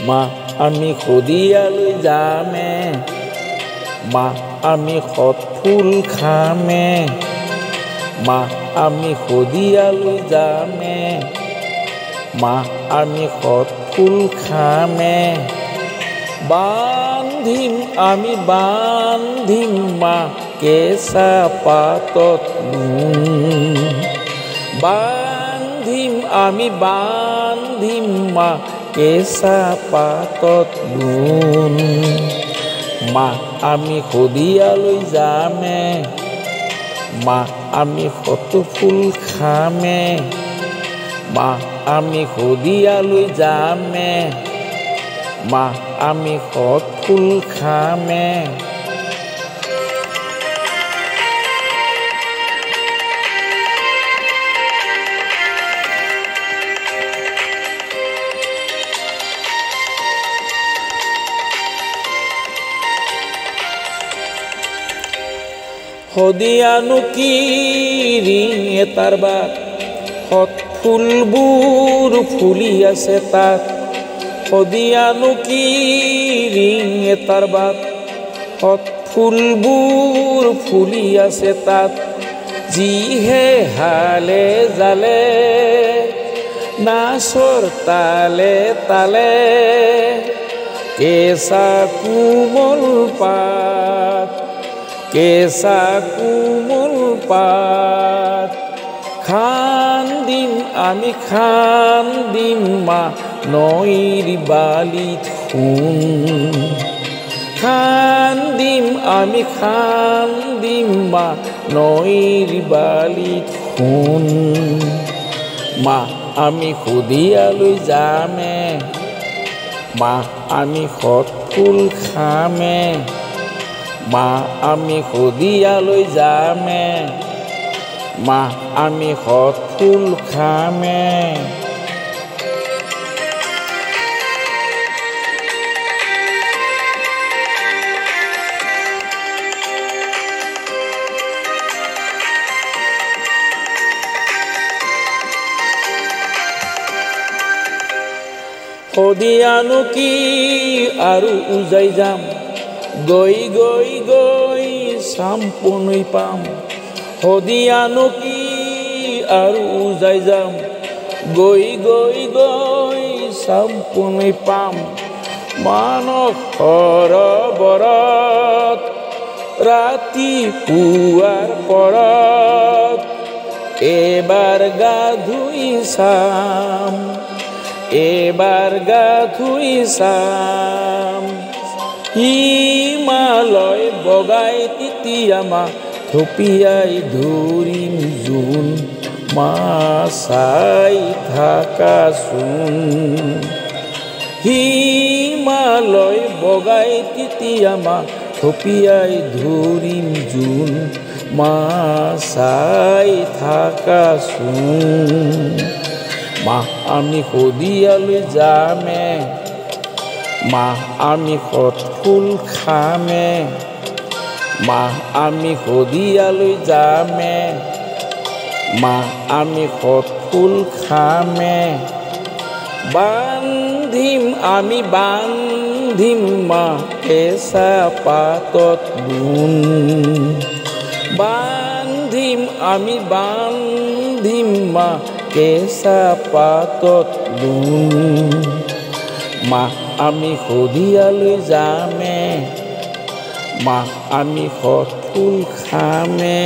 মা আমি শদিয়ালৈ যামে, মা আমি সৎ ফুল খামে, মা আমি শদিয়ালৈ যামে, মা আমি সৎ ফুল খামে। আমি বান্ধিম মা কেঁচা পাতত নুন, আমি বান্ধিম মা কেঁচা পাতত নুন। মা আমি শদিয়ালৈ যামে, মা আমি সৎ ফুল খামে, মা আমি শদিয়ালৈ যামে, মা আমি সৎ ফুল খামে। শদিয়ানো কি ৰিং এটাৰ বাট, সৎ ফুলবোৰ ফুলি আছে তাত। শদিয়ানো কি ৰিং এটাৰ বাট, সৎ ফুলবোৰ ফুলি আছে তাত। যিহে হালে জালে নাচৰ তালে তালে, কেঁচা কোমল পাত, কেঁচা কোমল পাত। আমি খান্দিম মা নৈৰ বালিত সোণ, আমি খান্দিম মা নৈৰ বালিত সোণ। মা আমি শদিয়ালৈ যামে, মা আমি সৎ ফুল খামে, মা আমি শদিয়ালৈ যামে, মা আমি সৎ ফুল খামে। শদিয়ানো কি আৰু উজাই যাম, গৈ গৈ গৈ চাম পুনৈ পাম। শদিয়ানো কি আৰু উজাই যাম, গৈ গৈ গৈ চাম পুনৈ পাম। মানস সৰোবৰত ৰাতিপুৱাৰ পৰত, এবাৰ গা ধুই চাম, এবাৰ গা ধুই চাম। হিমালয় বগাই তেতিয়া মা থপিয়াই ধৰিম জোন, মা চাই থাকাচোন। হিমালয় বগাই তেতিয়া মা থপিয়াই ধৰিম জোন, মা চাই থাকাচোন। মা আমি শদিয়ালৈ যামে, মা আমি সৎ ফুল খামে, মা আমি শদিয়ালৈ যামে, মা আমি সৎ ফুল খামে। আমি বান্ধিম মা কেঁচা পাতত নুন, আমি বান্ধিম মা কেঁচা পাতত নুন। মা আমি শদিয়ালৈ যামে, মা আমি সৎ ফুল খামে।